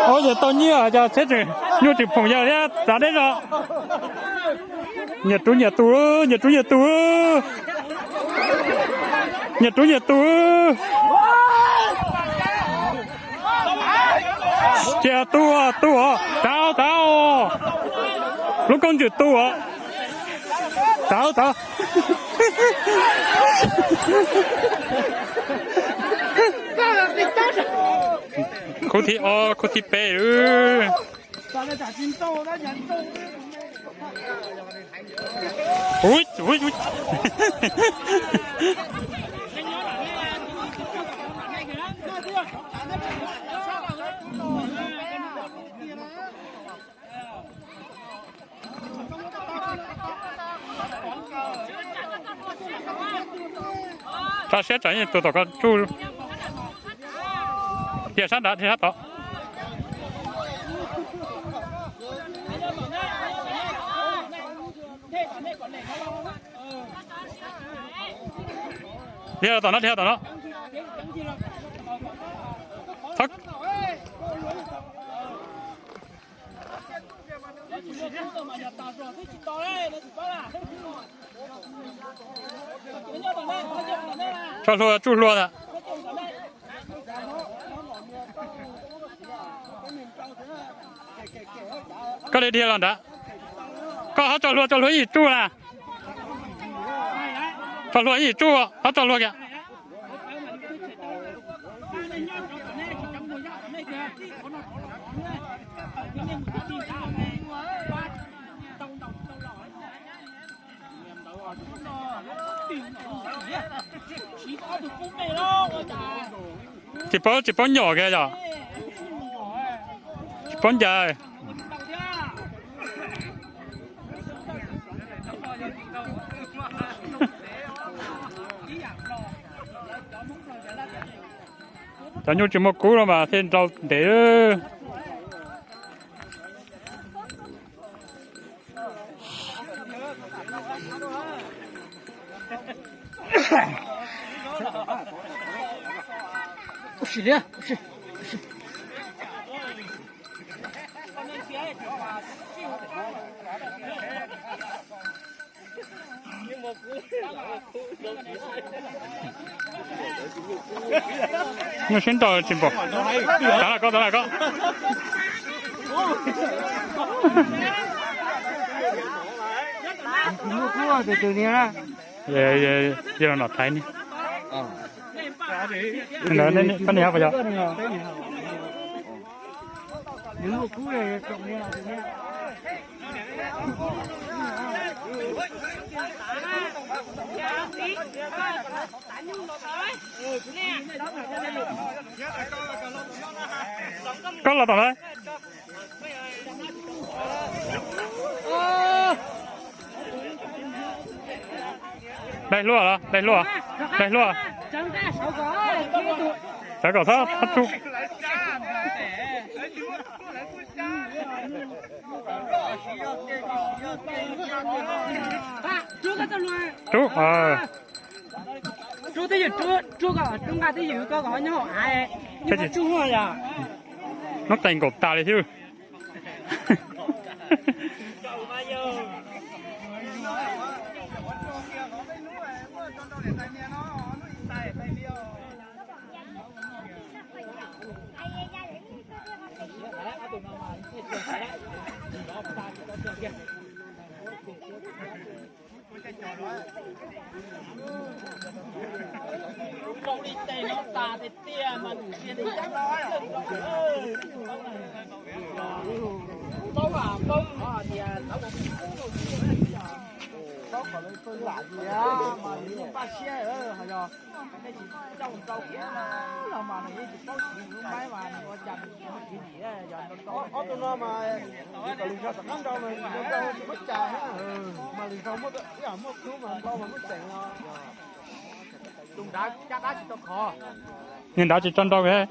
ôi giờ tôi nhớ giờ chết rồi nhớ chụp phòng giờ nhá ra đây rồi nhà tú cha tu tao lúc con chữ tu tao cô thì bé ui ta sẽ trả tụi con chú địa sát đó theo tao nó thắc cho chú luôn à có đây đi lần đó có họ cho luôn gì chú à cho luôn gì chú họ cho luôn kìa chỉ bón nhỏ kìa rồi chỉ bón dài ta nhớ chỉ một cú rồi mà thêm rau để不是的，不是。你先到进步，打哪个？我哭在这里啊。也让他拍呢。那分你好不要？你我哭也中了，có là tao đấy đây lúa chả có sao thắt chú chú chú thấy gì chú có chúng ta thấy gì có nhau ai nhưng mà chú rồi à nó thành cột ta đấy chứ con đi tè nó tà thì tia mà tia thì chắc nói bông à bông thì nó còn lên tôi làm gì á mà những ba xe ở hay là cái gì trong câu kia là mà này chỉ có chuyện máy mà có chậm cái gì á giờ nó tôi nói mà cái liền sao tận đâu mà nó mất trà mà liền sao mất cái mất thứ mà bao mà mất tiền chúng đã chắc đã chỉ tao kho nhưng đã chỉ chân đâu vậy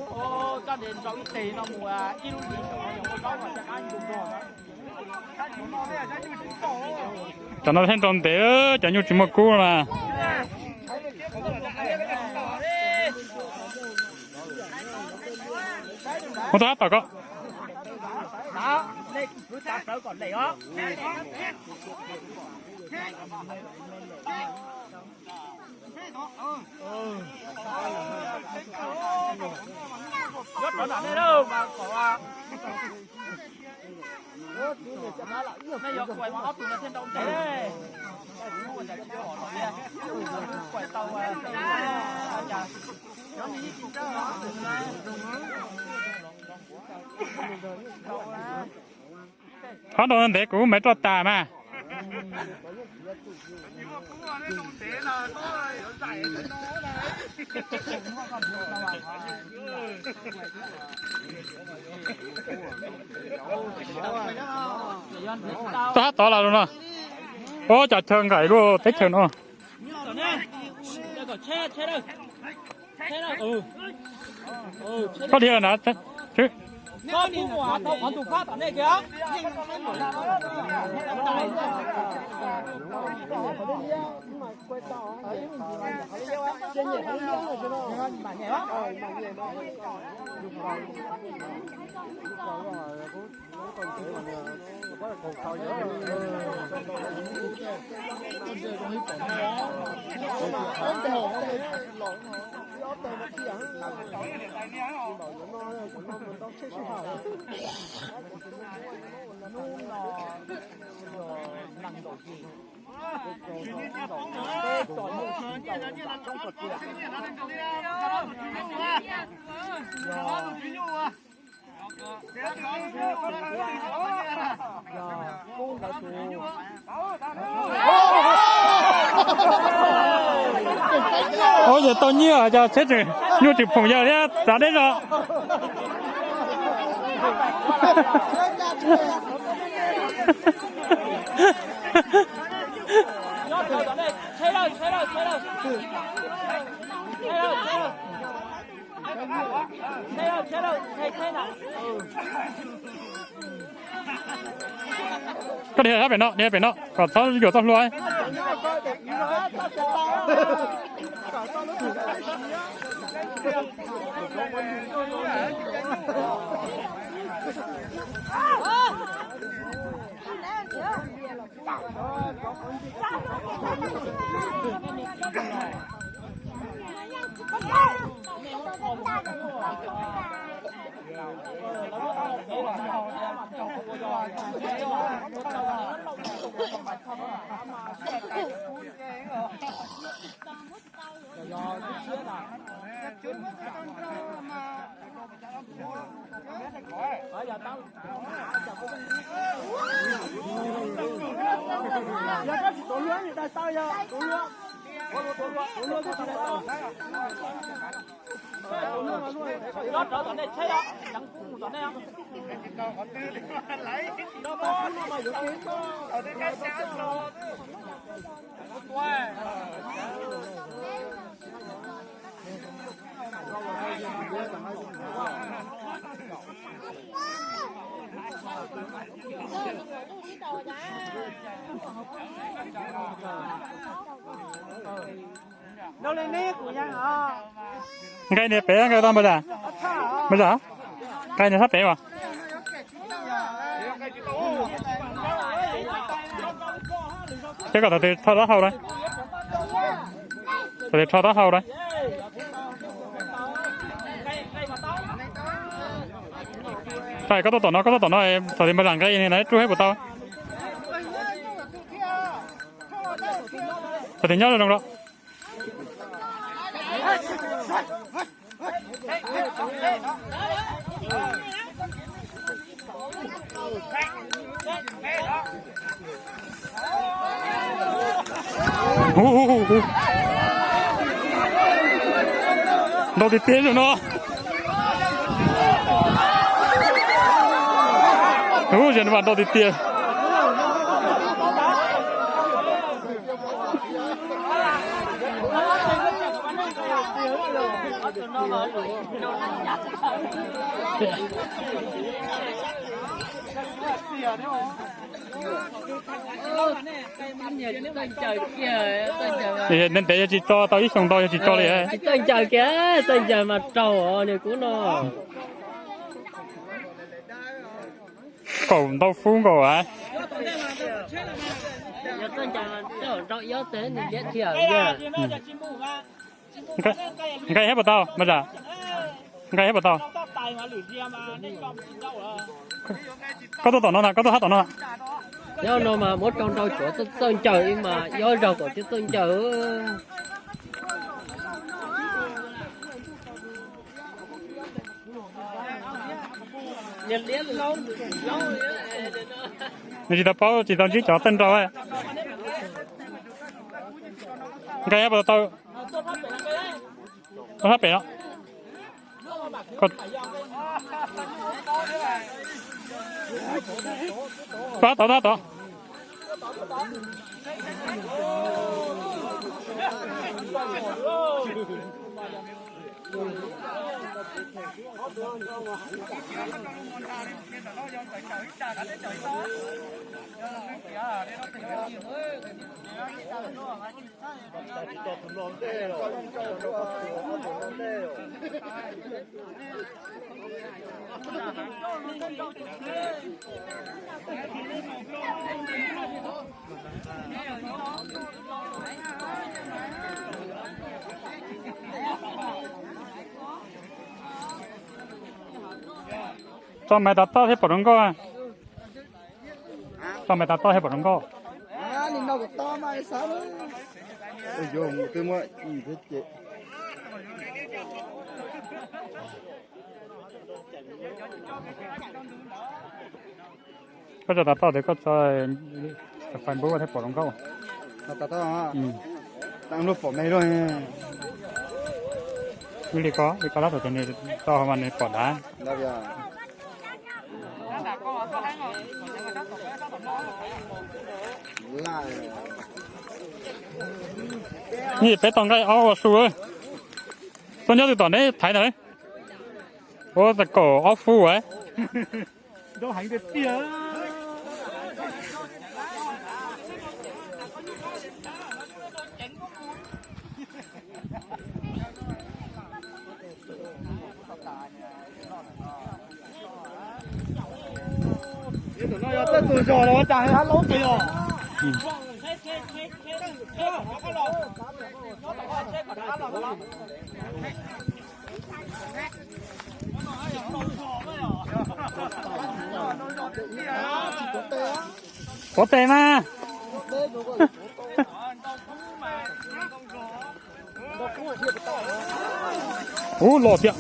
Ô, gia đình giàu ít tiền nó mua ít luôn gì rồi, có có mà chắc ăn dùng rồi. cho nó thêm tròn té cho nhiều chỉ một cú mà không thoát tao có Đó, đây cứ ta sợ còn này đó. Rất rõ ràng đây đâu mà có bây giờ quay mà ấp tụi nó trên đông thế quay tàu khó đâu để cũng mấy trò tà mà ta tỏ là luôn à ô chả chơi gậy luôn thích chơi nó có điều nào chứ có đi mua tao còn tụi phát ở đây kìa ôi giờ tôi nhớ giờ chết rồi nhớ chụp phồng giờ đấy giá đấy rồi có thể là phải nó còn sao kiểu sao luôn đâu lên nét của nhau hả cái này bé cái đó bây giờ cái này sắp bé mà cái có thể cho đó hậu đấy có thể cho đó hậu đấy cái có tổ nó em thời điểm bây giờ cái này đấy chú hết của tao thời điểm nhớ được đâu đâu thì tiến rồi nó giờ nó đâu thì tiến thì nên để chỉ cho tao ít xong tao chỉ cho liền tên trời kia tên trời mà trâu này của nó cầu tao phun cầu à tên trời mà trâu yếu tế thì biết thiểu kìa cái hết tao bây giờ cái hết tao có tôi tao nó nè có tôi hát tao nó nếu nó mà một trong trâu chỗ tên trời mà do rau của chứ tên trời nhận liếc lâu lâu chỉ tao bảo chỉ tao chỉ cho tên rồi cái hết tao tôi hát bể đó có đó cho mày đặt tao hết bỏ đông co cho mày đặt tao hết bỏ đông co nhìn đâu có to mà sao nữa ôi dồi tôi mới gì thế chị có cho đặt tao để có cho phải bố hết bỏ đông co đặt tao hả tăng lúc bỏ mày rồi đi có lát rồi này to mà này bỏ đá đâu giờ lạiนี่ไปตองไก่เอาสูเอ้ยตอนนี้ติดต่อได้ถ่ายหน่อยโอ้แต่ก่อเอาฟูไว้都还得点这多少了？我打他老贵了。có tệ mà ủa lọt tiệm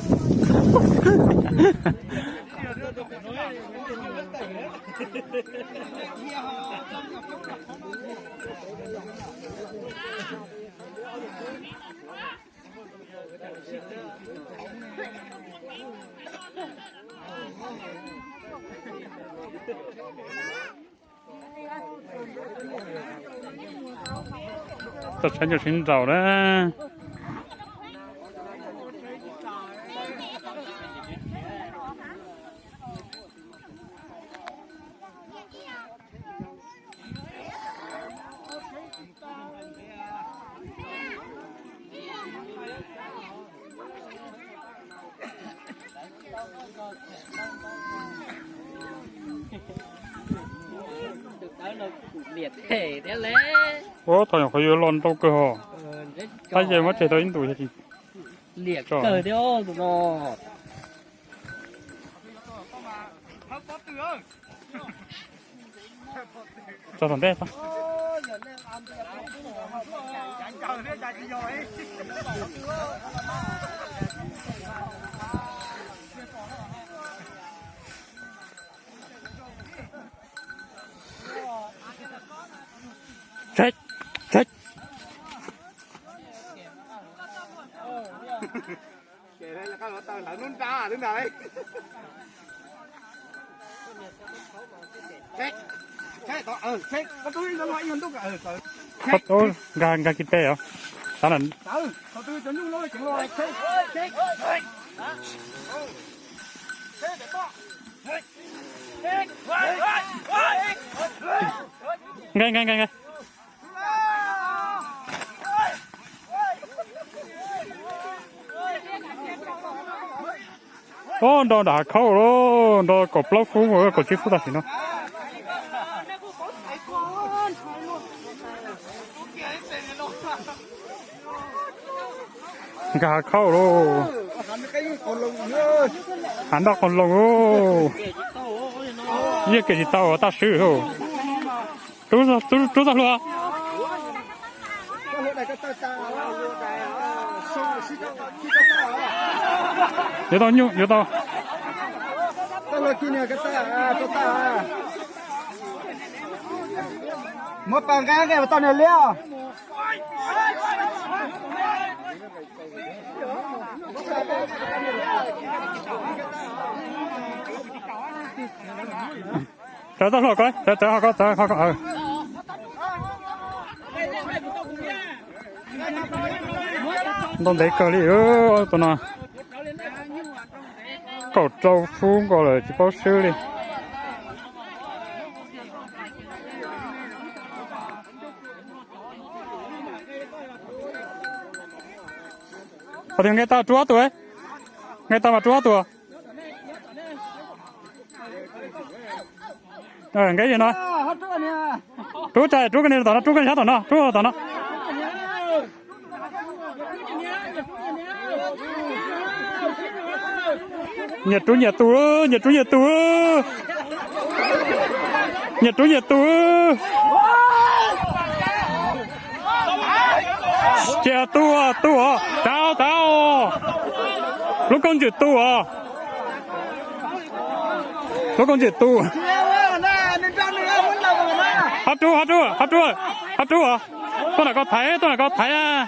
这全就寻找了。liệt thể thế lẽ我当然可以乱到个吼，他以前我接到印度去， liệt cờ đeo tụi nó cho thằng bé ta. Chết, chết. Kể đây là các nó tao là nôn ra à, đứng này. Chết, chết, chết, có tôi nó loại hơn đúng rồi. Có tôi gà gà kịp tê à? 当然，走，我都准用落整落嚟，切。ngay. Ô, đó đã khâu rồi, đó có bao phú mà có chỉ phú ta xí nó. Gà khâu rồi. Hắn đã còn lồng rồi. ये cái gì tao ta sử rồi. Chú ra luôn à? Nhớ tao. Một bằng cái mà tao này liêu. Chờ tao coi, chờ coi. Đông đấy cơ đi tụi nó. Cậu trâu phú gọi là chỉ bao sư đi. Thì nghe tao chúa tuổi. Nghe tao mà chúa tuổi. Cái gì nó? Chú chạy, chú cái này tao nó, chú cái này tao nó. Nhật chú. Chè tu à, tao. Lúc con chè tu à. Hát chú à. Tôi là có thấy à.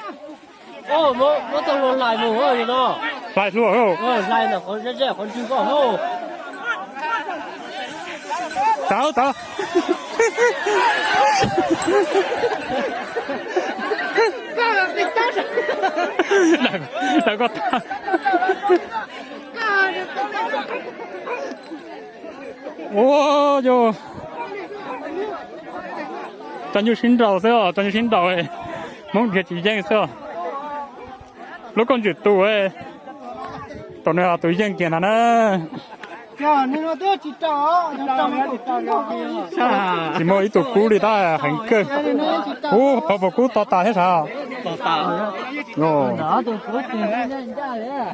Ô, mỗi tao luôn lại mù rồi nó. Lại luôn hả? Lại là con rất con chưa có hô. Cháu. Đã có ta. Ô, yo. Tao như xin đầu ấy. Mong thiệt chỉ danh sao? Lúc con chịu tù ấy. Tụi này tụi dân kia nè. Chỉ mỗi ít tụ cũ đi ta hành cơ. Họ cũ to ta hết sao? Tao. Ngô. Đó tôi có tiền ra đấy.